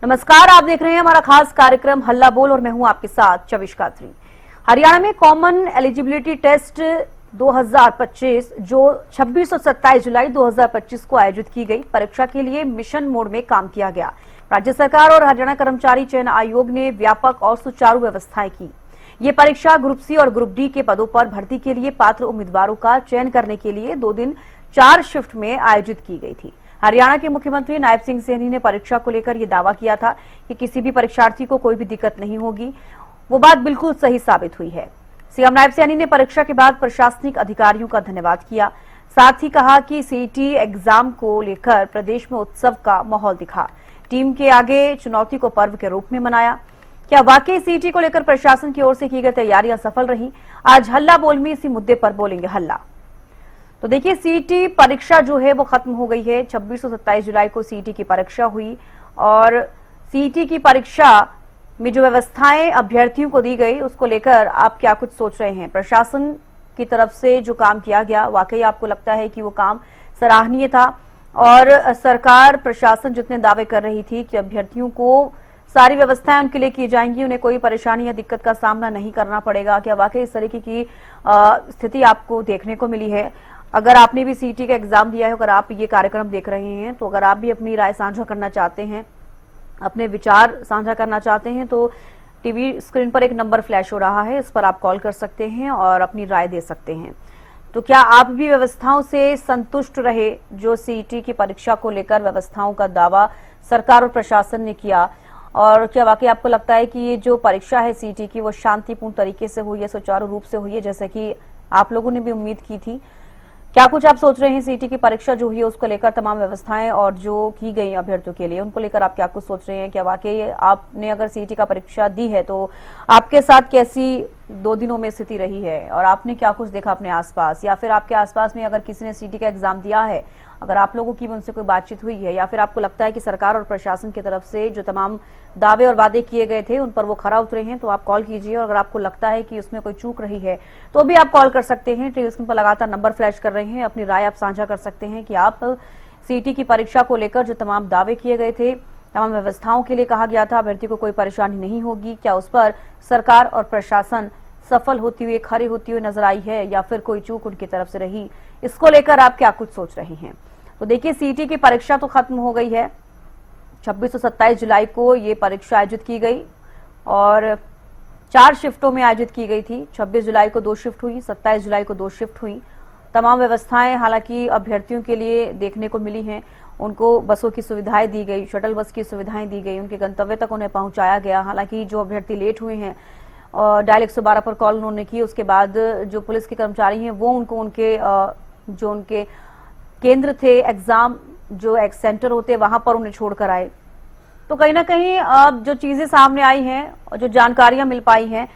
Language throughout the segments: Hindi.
नमस्कार, आप देख रहे हैं हमारा खास कार्यक्रम हल्ला बोल और मैं हूं आपके साथ चविश कात्री। हरियाणा में कॉमन एलिजिबिलिटी टेस्ट 2025 जो 26 और 27 जुलाई 2025 को आयोजित की गई परीक्षा के लिए मिशन मोड में काम किया गया। राज्य सरकार और हरियाणा कर्मचारी चयन आयोग ने व्यापक और सुचारू व्यवस्थाएं की। ये परीक्षा ग्रुप सी और ग्रुप डी के पदों पर भर्ती के लिए पात्र उम्मीदवारों का चयन करने के लिए 2 दिन 4 शिफ्ट में आयोजित की गई थी। हरियाणा के मुख्यमंत्री नायब सिंह सैनी ने परीक्षा को लेकर यह दावा किया था कि किसी भी परीक्षार्थी को कोई भी दिक्कत नहीं होगी। वो बात बिल्कुल सही साबित हुई है। सीएम नायब सैनी ने परीक्षा के बाद प्रशासनिक अधिकारियों का धन्यवाद किया। साथ ही कहा कि सीईटी एग्जाम को लेकर प्रदेश में उत्सव का माहौल दिखा। टीम के आगे चुनौती को पर्व के रूप में मनाया। क्या वाकई सीईटी को लेकर प्रशासन की ओर से की गई तैयारियां सफल रही? आज हल्ला बोल में इसी मुद्दे पर बोलेंगे हल्ला। तो देखिए, सीईटी परीक्षा जो है वो खत्म हो गई है। 26 और 27 जुलाई को सीईटी की परीक्षा हुई और सीईटी की परीक्षा में जो व्यवस्थाएं अभ्यर्थियों को दी गई उसको लेकर आप क्या कुछ सोच रहे हैं? प्रशासन की तरफ से जो काम किया गया, वाकई आपको लगता है कि वो काम सराहनीय था? और सरकार प्रशासन जितने दावे कर रही थी कि अभ्यर्थियों को सारी व्यवस्थाएं उनके लिए की जाएंगी, उन्हें कोई परेशानी या दिक्कत का सामना नहीं करना पड़ेगा, क्या वाकई इस तरीके की स्थिति आपको देखने को मिली है? अगर आपने भी सीईटी का एग्जाम दिया है, अगर आप ये कार्यक्रम देख रहे हैं, तो अगर आप भी अपनी राय साझा करना चाहते हैं, अपने विचार साझा करना चाहते हैं, तो टीवी स्क्रीन पर एक नंबर फ्लैश हो रहा है, इस पर आप कॉल कर सकते हैं और अपनी राय दे सकते हैं। तो क्या आप भी व्यवस्थाओं से संतुष्ट रहे? जो सीईटी की परीक्षा को लेकर व्यवस्थाओं का दावा सरकार और प्रशासन ने किया, और क्या वाकई आपको लगता है कि ये जो परीक्षा है सीईटी की वो शांतिपूर्ण तरीके से हुई है, सुचारू रूप से हुई है, जैसे कि आप लोगों ने भी उम्मीद की थी? क्या कुछ आप सोच रहे हैं सीईटी की परीक्षा जो हुई है उसको लेकर, तमाम व्यवस्थाएं और जो की गई अभ्यर्थियों के लिए उनको लेकर आप क्या कुछ सोच रहे हैं? क्या वाकई आपने अगर सीईटी का परीक्षा दी है तो आपके साथ कैसी 2 दिनों में स्थिति रही है, और आपने क्या कुछ देखा अपने आसपास, या फिर आपके आसपास में अगर किसी ने सीईटी का एग्जाम दिया है, अगर आप लोगों की उनसे कोई बातचीत हुई है, या फिर आपको लगता है कि सरकार और प्रशासन की तरफ से जो तमाम दावे और वादे किए गए थे उन पर वो खरा उतरे हैं, तो आप कॉल कीजिए। और अगर आपको लगता है कि उसमें कोई चूक रही है तो भी आप कॉल कर सकते हैं। टीवी स्क्रीन पर लगातार नंबर फ्लैश कर रहे हैं, अपनी राय आप साझा कर सकते हैं कि आप सीईटी की परीक्षा को लेकर जो तमाम दावे किए गए थे, तमाम व्यवस्थाओं के लिए कहा गया था, अभ्यर्थी को कोई परेशानी नहीं होगी, क्या उस पर सरकार और प्रशासन सफल होती हुई, खरी होती हुई नजर आई है, या फिर कोई चूक उनकी तरफ से रही? इसको लेकर आप क्या कुछ सोच रहे हैं? तो देखिए, सीईटी की परीक्षा तो खत्म हो गई है। 26 और 27 जुलाई को ये परीक्षा आयोजित की गई और 4 शिफ्टों में आयोजित की गई थी। 26 जुलाई को 2 शिफ्ट हुई, 27 जुलाई को 2 शिफ्ट हुई। तमाम व्यवस्थाएं हालांकि अभ्यर्थियों के लिए देखने को मिली हैं। उनको बसों की सुविधाएं दी गई, शटल बस की सुविधाएं दी गई, उनके गंतव्य तक उन्हें पहुंचाया गया। हालांकि जो अभ्यर्थी लेट हुए हैं और डायल 112 पर कॉल उन्होंने की, उसके बाद जो पुलिस के कर्मचारी हैं वो उनको उनके केंद्र थे, एग्जाम जो एक सेंटर होते हैं वहां पर उन्हें छोड़कर आए। तो कहीं ना कहीं अब जो चीजें सामने आई हैं और जो जानकारियां मिल पाई हैं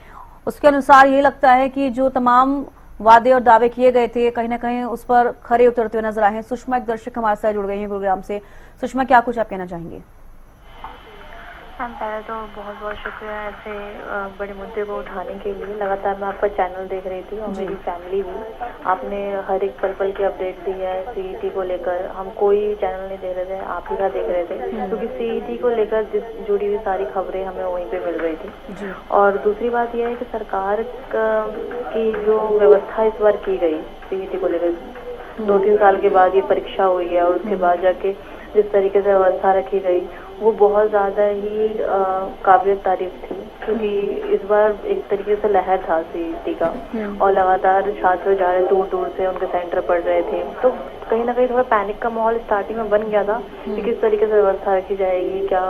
उसके अनुसार ये लगता है कि जो तमाम वादे और दावे किए गए थे कहीं ना कहीं उस पर खरे उतरते हुए नजर आए हैं। सुषमा एक दर्शक हमारे साथ जुड़ गई हैं गुरुग्राम से। सुषमा, क्या कुछ आप कहना चाहेंगे? मैम, पहले तो बहुत बहुत शुक्रिया ऐसे बड़े मुद्दे को उठाने के लिए। लगातार मैं आपका चैनल देख रही थी और मेरी फैमिली भी। आपने हर एक पल पल की अपडेट दी है सीईटी को लेकर। हम कोई चैनल नहीं देख रहे थे, आप ही का देख रहे थे, क्योंकि सीईटी को लेकर जुड़ी हुई सारी खबरें हमें वहीं पे मिल रही थी। और दूसरी बात यह है कि सरकार की जो व्यवस्था इस बार की गई सीईटी को लेकर, 2-3 साल के बाद ये परीक्षा हुई है और उसके बाद जाके जिस तरीके से व्यवस्था रखी गई वो बहुत ज़्यादा ही काबिल तारीफ थी, क्योंकि इस बार एक तरीके से लहर था सीईटी का और लगातार छात्र जा रहे, दूर दूर से उनके सेंटर पड़ रहे थे। तो कहीं ना कहीं थोड़ा पैनिक का माहौल स्टार्टिंग में बन गया था कि किस तरीके से व्यवस्था रखी जाएगी, क्या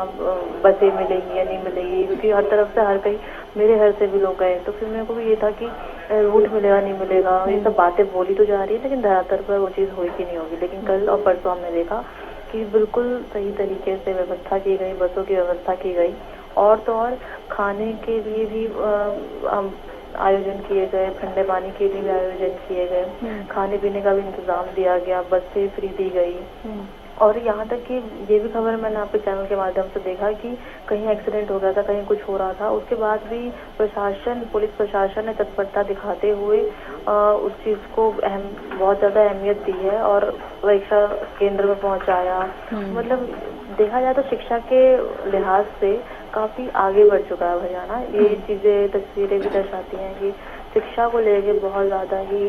बसें मिलेंगी या नहीं मिलेगी, क्योंकि हर तरफ से हर कहीं मेरे घर से भी लोग गए। तो फिर मेरे को भी ये था कि रूट मिलेगा नहीं मिलेगा, ये सब बातें बोली तो जा रही है लेकिन धरातल पर वो चीज़ होगी कि नहीं होगी। लेकिन कल और परसों हमने देखा कि बिल्कुल सही तरीके से व्यवस्था की गई, बसों की व्यवस्था की गई, और तो और खाने के लिए भी आयोजन किए गए, ठंडे पानी के लिए भी आयोजन किए गए, खाने पीने का भी इंतजाम दिया गया, बसें फ्री दी गई। और यहाँ तक कि ये भी खबर मैंने आपके चैनल के माध्यम से देखा कि कहीं एक्सीडेंट हो गया था, कहीं कुछ हो रहा था, उसके बाद भी पुलिस प्रशासन ने तत्परता दिखाते हुए उस चीज़ को बहुत ज़्यादा अहमियत दी है और परीक्षा केंद्र में पहुँचाया। मतलब देखा जाए तो शिक्षा के लिहाज से काफ़ी आगे बढ़ चुका है हरियाणा। ये चीज़ें, तस्वीरें भी दर्शाती हैं कि शिक्षा को लेके बहुत ज़्यादा ही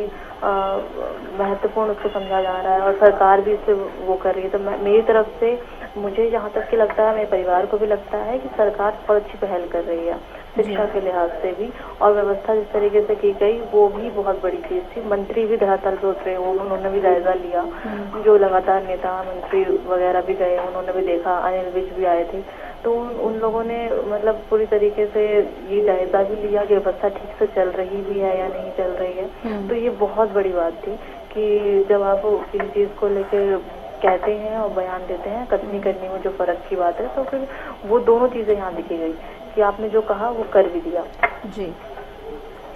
महत्वपूर्ण उसको समझा जा रहा है और सरकार भी इससे वो कर रही है। तो मेरी तरफ से मुझे जहाँ तक कि लगता है, मेरे परिवार को भी लगता है कि सरकार बहुत अच्छी पहल कर रही है शिक्षा के लिहाज से भी, और व्यवस्था जिस तरीके से की गई वो भी बहुत बड़ी चीज़ थी। मंत्री भी धरातल पे उतरे, उन्होंने भी जायजा लिया, जो लगातार नेता मंत्री वगैरह भी गए, उन्होंने भी देखा, अनिल विज भी आए थे, तो उन लोगों ने मतलब पूरी तरीके से ये जायजा भी लिया कि व्यवस्था ठीक से चल रही भी है या नहीं चल रही है। तो ये बहुत बड़ी बात थी कि जब आप किसी चीज़ को लेकर कहते हैं और बयान देते हैं, कथनी करनी में जो फर्क की बात है, तो फिर वो दोनों चीज़ें यहाँ दिखी गई कि आपने जो कहा वो कर भी दिया। जी,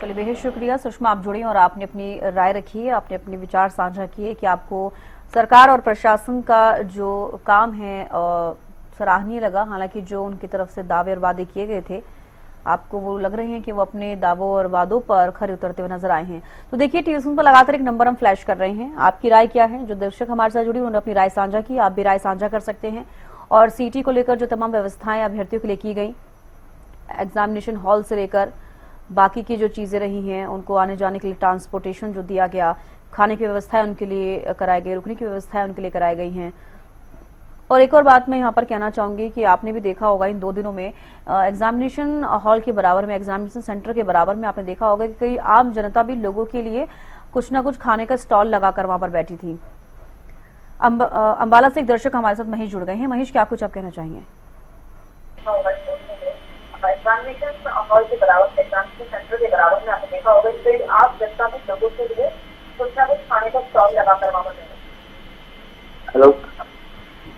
चलिए बेहद शुक्रिया सुषमा, आप जुड़ी और आपने अपनी राय रखी है, आपने अपने विचार साझा किए कि आपको सरकार और प्रशासन का जो काम है सराहनीय लगा। हालांकि जो उनकी तरफ से दावे और वादे किए गए थे, आपको वो लग रहे हैं कि वो अपने दावों और वादों पर खरे उतरते हुए नजर आए हैं। तो देखिए, टीवी पर लगातार एक नंबर हम फ्लैश कर रहे हैं, आपकी राय क्या है? जो दर्शक हमारे साथ जुड़ी उन्होंने अपनी राय साझा की, आप भी राय साझा कर सकते हैं। और सीटी को लेकर जो तमाम व्यवस्थाएं अभ्यर्थियों के लिए की गई, एग्जामिनेशन हॉल से लेकर बाकी की जो चीजें रही हैं, उनको आने जाने के लिए ट्रांसपोर्टेशन जो दिया गया, खाने की व्यवस्थाएं उनके लिए कराई गई, रुकने की व्यवस्थाएं उनके लिए कराई गई हैं। और एक और बात मैं यहाँ पर कहना चाहूंगी कि आपने भी देखा होगा इन 2 दिनों में एग्जामिनेशन हॉल के बराबर में, एग्जामिनेशन सेंटर के बराबर में आपने देखा होगा कि कई आम जनता भी लोगों के लिए कुछ ना कुछ खाने का स्टॉल लगाकर वहां पर बैठी थी। अंबाला से एक दर्शक हमारे साथ महेश जुड़ गए हैं। महेश, क्या कुछ आप कहना चाहेंगे? एग्जामिनेशन हॉल के बराबर, एग्जामिनेशन सेंटर के बराबर में आपने देखा होगा कि आप जनता के लोगों के लिए कुछ ना कुछ खाने का स्टॉल लगाकर वहां पर। हेलो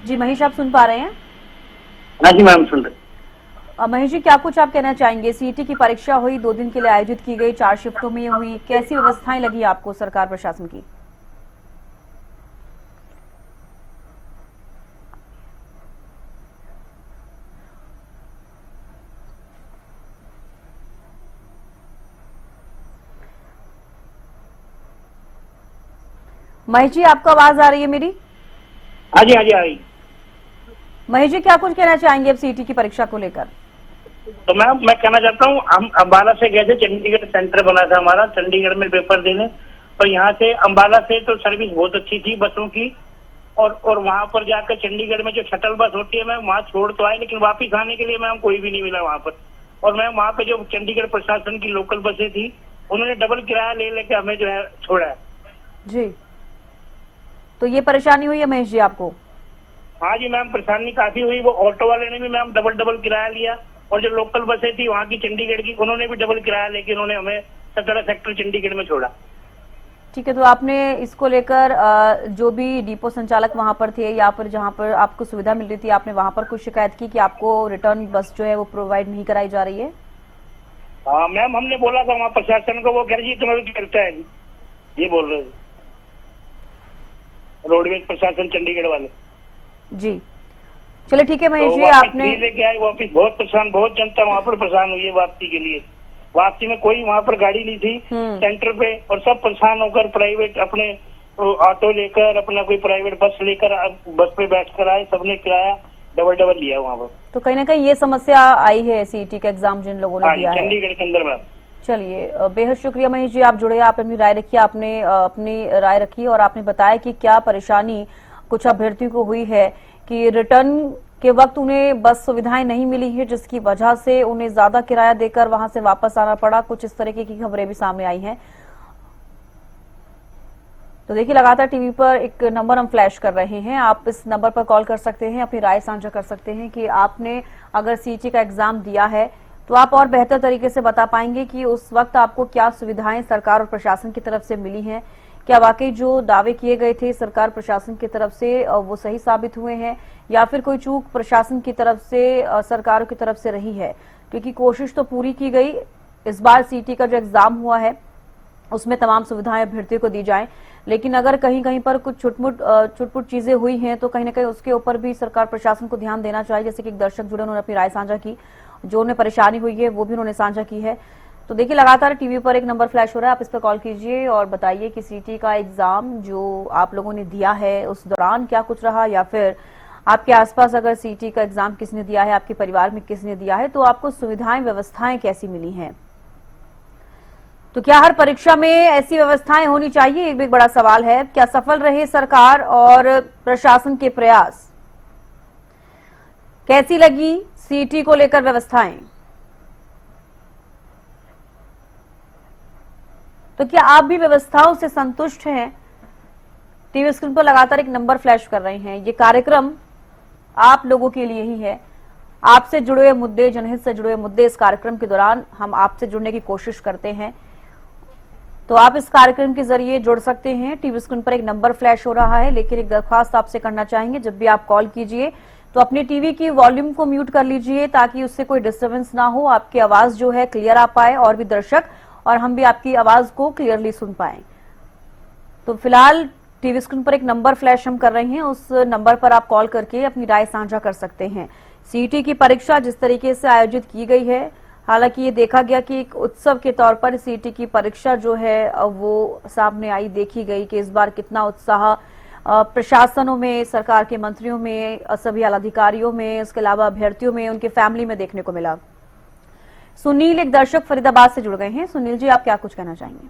जी महेश, आप सुन पा रहे हैं? हाँ जी मैम, सुन रहे। महेश जी, क्या कुछ आप कहना चाहेंगे? सीईटी की परीक्षा हुई, 2 दिन के लिए आयोजित की गई, 4 शिफ्टों में हुई, कैसी व्यवस्थाएं लगी आपको सरकार प्रशासन की? महेश जी, आपको आवाज आ रही है मेरी? हाँ जी आ रही। महेश जी, क्या कुछ कहना चाहेंगे अब सीईटी की परीक्षा को लेकर? तो मैम मैं कहना चाहता हूँ, हम अम्बाला से गए थे, चंडीगढ़ सेंटर बना था हमारा, चंडीगढ़ में पेपर देने, और यहाँ से अम्बाला से तो सर्विस बहुत अच्छी थी बसों की, और वहाँ पर जाकर चंडीगढ़ में जो शटल बस होती है मैम, वहाँ छोड़ तो आए, लेकिन वापिस आने के लिए मैम कोई भी नहीं मिला वहाँ पर। और मैम वहाँ पे जो चंडीगढ़ प्रशासन की लोकल बसें थी, उन्होंने डबल किराया ले लेके हमें जो है छोड़ा है। जी, तो ये परेशानी हुई है महेश जी आपको? हाँ जी मैम, परेशानी काफी हुई। वो ऑटो वाले ने भी मैम डबल किराया लिया, और जो लोकल बसें थी वहाँ की चंडीगढ़ की, उन्होंने भी डबल किराया लेके उन्होंने हमें 17 सेक्टर चंडीगढ़ में छोड़ा। ठीक है, तो आपने इसको लेकर जो भी डिपो संचालक वहां पर थे या फिर जहां पर आपको सुविधा मिल रही थी, आपने वहां पर कुछ शिकायत की कि आपको रिटर्न बस जो है वो प्रोवाइड नहीं कराई जा रही है? हाँ मैम, हमने बोला था वहाँ प्रशासन को, वो कह रही तुम्हें भी करता है, ये बोल रहे थे रोडवेज प्रशासन चंडीगढ़ वाले। जी, चलिए ठीक है महेश जी, आपने लेके आए वापिस। बहुत परेशान, बहुत जनता वहाँ पर परेशान हुई है वापसी के लिए। वापसी में कोई वहाँ पर गाड़ी नहीं थी सेंटर पे, और सब परेशान होकर प्राइवेट अपने ऑटो लेकर, अपना कोई प्राइवेट बस लेकर बस पे बैठ कर आए। सबने किराया डबल लिया वहाँ पर। तो कहीं ना कहीं ये समस्या आई है सीईटी का एग्जाम जिन लोगों ने दिया है चंडीगढ़ के अंदर में। चलिए, बेहद शुक्रिया महेश जी, आप जुड़े, आपने अपनी राय रखी, आपने अपनी राय रखी और आपने बताया कि क्या परेशानी कुछ अभ्यर्थियों को हुई है कि रिटर्न के वक्त उन्हें बस सुविधाएं नहीं मिली है, जिसकी वजह से उन्हें ज्यादा किराया देकर वहां से वापस आना पड़ा। कुछ इस तरीके की खबरें भी सामने आई हैं। तो देखिए, लगातार टीवी पर एक नंबर हम फ्लैश कर रहे हैं, आप इस नंबर पर कॉल कर सकते हैं, अपनी राय साझा कर सकते हैं कि आपने अगर सीईटी का एग्जाम दिया है तो आप और बेहतर तरीके से बता पाएंगे कि उस वक्त आपको क्या सुविधाएं सरकार और प्रशासन की तरफ से मिली हैं। क्या वाकई जो दावे किए गए थे सरकार प्रशासन की तरफ से वो सही साबित हुए हैं, या फिर कोई चूक प्रशासन की तरफ से, सरकारों की तरफ से रही है? क्योंकि कोशिश तो पूरी की गई, इस बार सीटी का जो एग्जाम हुआ है उसमें तमाम सुविधाएं अभ्यर्थियों को दी जाएं, लेकिन अगर कहीं कहीं पर कुछ छुटपुट चीजें हुई हैं तो कहीं ना कहीं उसके ऊपर भी सरकार प्रशासन को ध्यान देना चाहिए। जैसे कि एक दर्शक जुड़े, उन्होंने अपनी राय साझा की, जो उन्हें परेशानी हुई है वो भी उन्होंने साझा की है। तो देखिए, लगातार टीवी पर एक नंबर फ्लैश हो रहा है, आप इस पर कॉल कीजिए और बताइए कि सीटी का एग्जाम जो आप लोगों ने दिया है उस दौरान क्या कुछ रहा, या फिर आपके आसपास अगर सीटी का एग्जाम किसने दिया है, आपके परिवार में किसने दिया है, तो आपको सुविधाएं व्यवस्थाएं कैसी मिली हैं। तो क्या हर परीक्षा में ऐसी व्यवस्थाएं होनी चाहिए, एक भी बड़ा सवाल है। क्या सफल रहे सरकार और प्रशासन के प्रयास, कैसी लगी सीटी को लेकर व्यवस्थाएं, तो क्या आप भी व्यवस्थाओं से संतुष्ट हैं। टीवी स्क्रीन पर लगातार एक नंबर फ्लैश कर रहे हैं, ये कार्यक्रम आप लोगों के लिए ही है। आपसे जुड़े हुए मुद्दे, जनहित से जुड़े हुए मुद्दे इस कार्यक्रम के दौरान हम आपसे जुड़ने की कोशिश करते हैं, तो आप इस कार्यक्रम के जरिए जुड़ सकते हैं। टीवी स्क्रीन पर एक नंबर फ्लैश हो रहा है, लेकिन एक दरख्वास्त आपसे करना चाहेंगे, जब भी आप कॉल कीजिए तो अपनी टीवी की वॉल्यूम को म्यूट कर लीजिए ताकि उससे कोई डिस्टर्बेंस ना हो, आपकी आवाज जो है क्लियर आ पाए और भी दर्शक और हम भी आपकी आवाज को क्लियरली सुन पाए। तो फिलहाल टीवी स्क्रीन पर एक नंबर फ्लैश हम कर रहे हैं, उस नंबर पर आप कॉल करके अपनी राय साझा कर सकते हैं। सीटी की परीक्षा जिस तरीके से आयोजित की गई है, हालांकि ये देखा गया कि एक उत्सव के तौर पर सीटी की परीक्षा जो है वो सामने आई, देखी गई कि इस बार कितना उत्साह प्रशासनों में, सरकार के मंत्रियों में, सभी आला अधिकारियों में, इसके अलावा अभ्यर्थियों में, उनके फैमिली में देखने को मिला। सुनील एक दर्शक फरीदाबाद से जुड़ गए हैं। सुनील जी, आप क्या कुछ कहना चाहेंगे।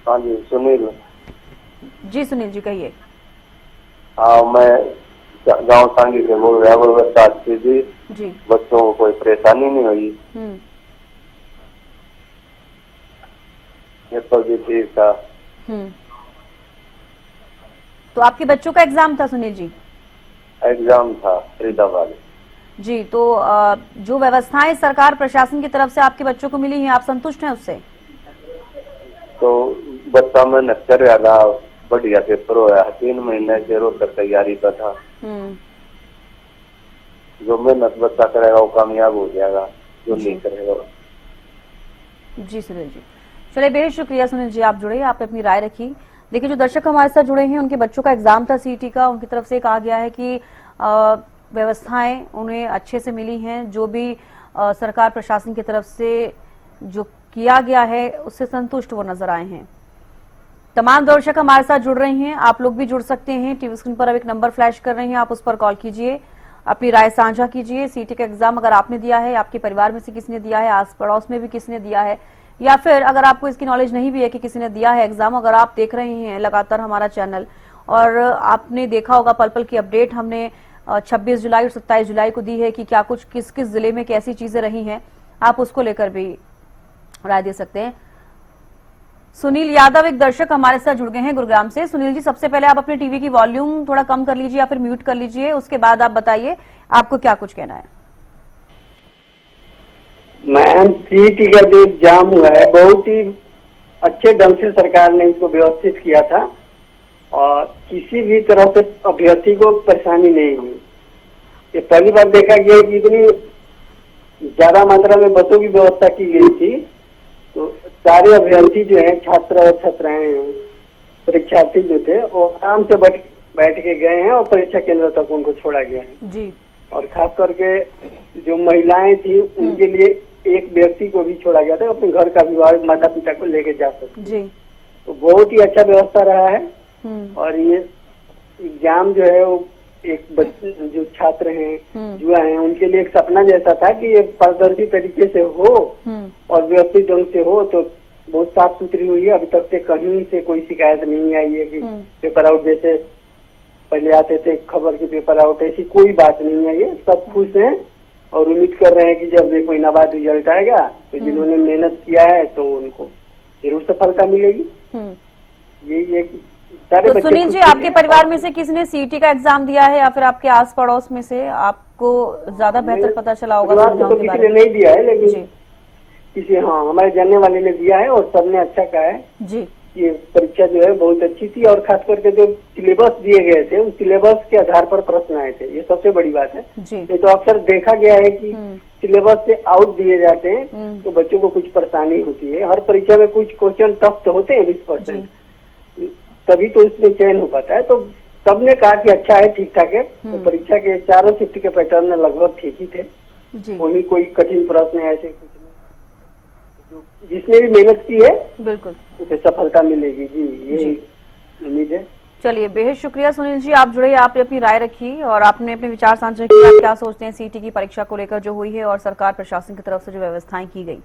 हाँ जी, सुनील जी सुनील जी कहिए। हाँ, मैं गांव सांगी से बोल रहा हूँ। व्यवस्था अच्छी थी जी, बच्चों को कोई परेशानी नहीं हुई, पेपर भी ठीक था। तो आपके बच्चों का एग्जाम था सुनील जी? एग्जाम था फरीदाबाद जी। तो जो व्यवस्थाएं सरकार प्रशासन की तरफ से आपके बच्चों को मिली हैं, आप संतुष्ट हैं उससे? तो बच्चा मेहनत कर रहा था, बढ़िया पेपर होया। 3 महीने से रोज तक तैयारी का था। जो मेहनत बच्चा करेगा वो कामयाब हो जाएगा, जो नहीं करेगा। जी सुनील जी, चलिए बेहद शुक्रिया सुनील जी, आप जुड़े, आपने अपनी राय रखी। देखिए, जो दर्शक हमारे साथ जुड़े हैं उनके बच्चों का एग्जाम था सीटी का, उनकी तरफ से कहा गया है कि व्यवस्थाएं उन्हें अच्छे से मिली हैं, जो भी सरकार प्रशासन की तरफ से जो किया गया है उससे संतुष्ट वो नजर आए हैं। तमाम दर्शक हमारे साथ जुड़ रहे हैं, आप लोग भी जुड़ सकते हैं। टीवी स्क्रीन पर अब एक नंबर फ्लैश कर रहे हैं, आप उस पर कॉल कीजिए, अपनी राय साझा कीजिए। सीटी का एग्जाम अगर आपने दिया है, आपके परिवार में से किसी ने दिया है, आस पड़ोस में भी किसी ने दिया है, या फिर अगर आपको इसकी नॉलेज नहीं भी है कि किसी ने दिया है एग्जाम, अगर आप देख रहे हैं लगातार हमारा चैनल और आपने देखा होगा पल पल की अपडेट हमने 26 जुलाई और 27 जुलाई को दी है कि क्या कुछ किस किस जिले में कैसी चीजें रही हैं, आप उसको लेकर भी राय दे सकते हैं। सुनील यादव एक दर्शक हमारे साथ जुड़ गए हैं गुरुग्राम से। सुनील जी, सबसे पहले आप अपने टीवी की वॉल्यूम थोड़ा कम कर लीजिए या फिर म्यूट कर लीजिए, उसके बाद आप बताइए आपको क्या कुछ कहना है। मैम, सीटी का जो एग्जाम हुआ है बहुत ही अच्छे ढंग से सरकार ने इसको व्यवस्थित किया था और किसी भी तरह से अभ्यर्थी को परेशानी नहीं हुई। ये पहली बार देखा गया कि इतनी ज्यादा मात्रा में बसों की व्यवस्था की गई थी, तो सारे अभ्यर्थी जो है, छात्र और छात्राएं, परीक्षार्थी जो थे वो आराम से बैठ के गए हैं और परीक्षा केंद्र तक उनको छोड़ा गया है जी। और खास करके जो महिलाएं थी उनके लिए एक व्यक्ति को भी छोड़ा गया था, अपने घर का विवाह माता पिता को लेके जा सकते जी। तो बहुत ही अच्छा व्यवस्था रहा है। और ये एग्जाम जो है वो एक बच्चे जो छात्र हैं, युवा हैं, उनके लिए एक सपना जैसा था कि ये पारदर्शी तरीके से हो और व्यवस्थित ढंग से हो। तो बहुत साफ सुथरी हुई है, अभी तक से कहीं से कोई शिकायत नहीं आई है कि पेपर आउट जैसे पहले आते थे खबर के पेपर आउट, ऐसी कोई बात नहीं है। ये सब खुश हैं और उम्मीद कर रहे हैं कि जब 1 महीना बाद रिजल्ट आएगा तो जिन्होंने मेहनत किया है तो उनको जरूर सफलता मिलेगी। ये तो सुनील जी, आपके परिवार में से किसने सीटी का एग्जाम दिया है या फिर आपके आस पड़ोस में से आपको ज्यादा बेहतर पता चला होगा? तो किसी ने नहीं दिया है, लेकिन किसी हमारे जानने वाले ने दिया है और सबने अच्छा कहा है जी। ये परीक्षा जो है बहुत अच्छी थी और खास करके जो सिलेबस दिए गए थे उस सिलेबस के आधार पर प्रश्न आए थे, ये सबसे बड़ी बात है। ये तो अक्सर देखा गया है कि सिलेबस से आउट दिए जाते हैं तो बच्चों को कुछ परेशानी होती है। हर परीक्षा में कुछ क्वेश्चन टफ तो होते हैं 20%, तभी तो इसमें चयन हो पाता है। तो सबने कहा कि अच्छा है, ठीक ठाक है। तो परीक्षा के चारों शिफ्ट के पैटर्न में लगभग ठीक ही थे, वही कोई कठिन प्रश्न ऐसे कुछ नहीं। जिसने भी मेहनत की है बिल्कुल उसे सफलता मिलेगी जी, यही उम्मीद है। चलिए, बेहद शुक्रिया सुनील जी, आप जुड़े, आपने अपनी राय रखी और आपने अपने विचार साझा किए। आप क्या सोचते हैं सीईटी की परीक्षा को लेकर जो हुई है और सरकार प्रशासन की तरफ से जो व्यवस्थाएं की गई?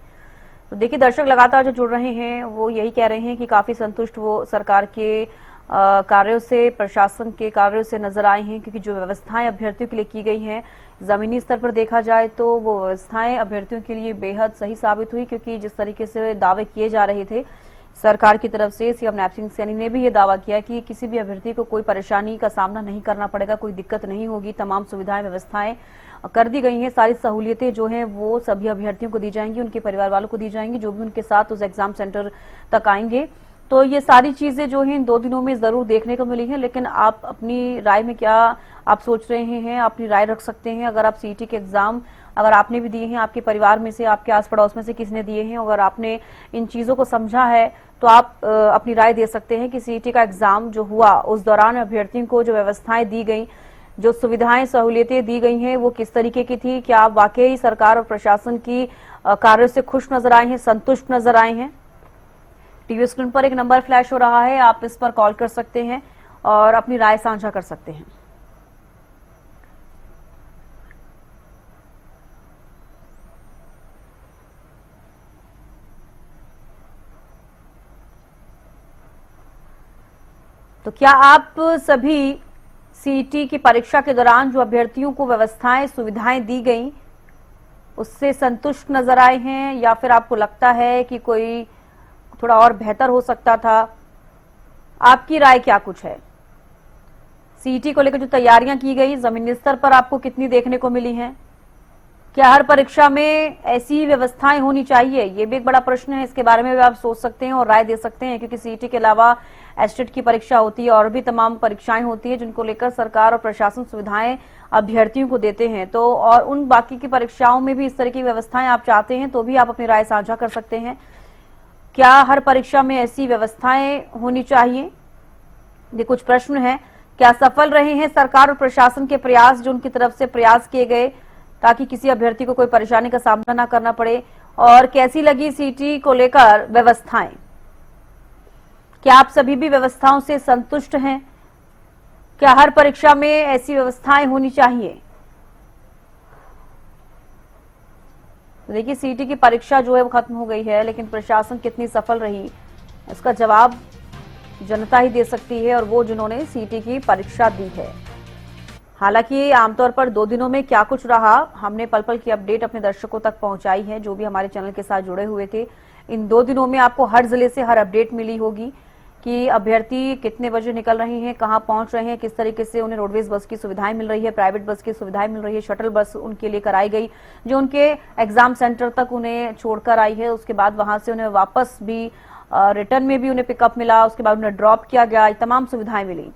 तो देखिए, दर्शक लगातार जो जुड़ रहे हैं वो यही कह रहे हैं कि काफी संतुष्ट वो सरकार के कार्यों से, प्रशासन के कार्यों से नजर आए हैं, क्योंकि जो व्यवस्थाएं अभ्यर्थियों के लिए की गई हैं जमीनी स्तर पर देखा जाए तो वो व्यवस्थाएं अभ्यर्थियों के लिए बेहद सही साबित हुई। क्योंकि जिस तरीके से दावे किए जा रहे थे सरकार की तरफ से, सीएम नैब सिंह सैनी ने भी ये दावा किया कि किसी भी अभ्यर्थी को कोई परेशानी का सामना नहीं करना पड़ेगा, कोई दिक्कत नहीं होगी, तमाम सुविधाएं व्यवस्थाएं कर दी गई हैं। सारी सहूलियतें जो हैं वो सभी अभ्यर्थियों को दी जाएंगी, उनके परिवार वालों को दी जाएंगी जो भी उनके साथ उस एग्जाम सेंटर तक आएंगे। तो ये सारी चीजें जो हैं इन 2 दिनों में जरूर देखने को मिली हैं। लेकिन आप अपनी राय में क्या आप सोच रहे हैं, अपनी राय रख सकते हैं। अगर आप सीईटी के एग्जाम अगर आपने भी दिए हैं, आपके परिवार में से, आपके आस पड़ोस में से किसी ने दिए हैं, अगर आपने इन चीजों को समझा है तो आप अपनी राय दे सकते हैं कि सीईटी का एग्जाम जो हुआ उस दौरान अभ्यर्थियों को जो व्यवस्थाएं दी गई, जो सुविधाएं सहूलियतें दी गई हैं वो किस तरीके की थी। क्या आप वाकई सरकार और प्रशासन की कार्यों से खुश नजर आए हैं, संतुष्ट नजर आए हैं? टीवी स्क्रीन पर एक नंबर फ्लैश हो रहा है, आप इस पर कॉल कर सकते हैं और अपनी राय साझा कर सकते हैं। तो क्या आप सभी सीईटी की परीक्षा के दौरान जो अभ्यर्थियों को व्यवस्थाएं, सुविधाएं दी गई उससे संतुष्ट नजर आए हैं, या फिर आपको लगता है कि कोई थोड़ा और बेहतर हो सकता था? आपकी राय क्या कुछ है? सीईटी को लेकर जो तैयारियां की गई जमीनी स्तर पर आपको कितनी देखने को मिली हैं? क्या हर परीक्षा में ऐसी व्यवस्थाएं होनी चाहिए? ये भी एक बड़ा प्रश्न है, इसके बारे में भी आप सोच सकते हैं और राय दे सकते हैं। क्योंकि सीईटी के अलावा एस्टेट की परीक्षा होती है और भी तमाम परीक्षाएं होती है जिनको लेकर सरकार और प्रशासन सुविधाएं अभ्यर्थियों को देते हैं। तो और उन बाकी की परीक्षाओं में भी इस तरह की व्यवस्थाएं आप चाहते हैं तो भी आप अपनी राय साझा कर सकते हैं। क्या हर परीक्षा में ऐसी व्यवस्थाएं होनी चाहिए? ये कुछ प्रश्न है। क्या सफल रहे हैं सरकार और प्रशासन के प्रयास, जो उनकी तरफ से प्रयास किए गए ताकि किसी अभ्यर्थी को कोई परेशानी का सामना ना करना पड़े? और कैसी लगी सीईटी को लेकर व्यवस्थाएं? क्या आप सभी भी व्यवस्थाओं से संतुष्ट हैं? क्या हर परीक्षा में ऐसी व्यवस्थाएं होनी चाहिए? देखिए, सीईटी की परीक्षा जो है वो खत्म हो गई है, लेकिन प्रशासन कितनी सफल रही इसका जवाब जनता ही दे सकती है, और वो जिन्होंने सीईटी की परीक्षा दी है। हालांकि आमतौर पर 2 दिनों में क्या कुछ रहा, हमने पल पल की अपडेट अपने दर्शकों तक पहुंचाई है जो भी हमारे चैनल के साथ जुड़े हुए थे। इन 2 दिनों में आपको हर जिले से हर अपडेट मिली होगी कि अभ्यर्थी कितने बजे निकल रहे हैं, कहां पहुंच रहे हैं, किस तरीके से उन्हें रोडवेज बस की सुविधाएं मिल रही है, प्राइवेट बस की सुविधाएं मिल रही है, शटल बस उनके लिए कराई गई जो उनके एग्जाम सेंटर तक उन्हें छोड़कर आई है। उसके बाद वहां से उन्हें वापस भी रिटर्न में भी उन्हें पिकअप मिला, उसके बाद उन्हें ड्रॉप किया गया, तमाम सुविधाएं मिली।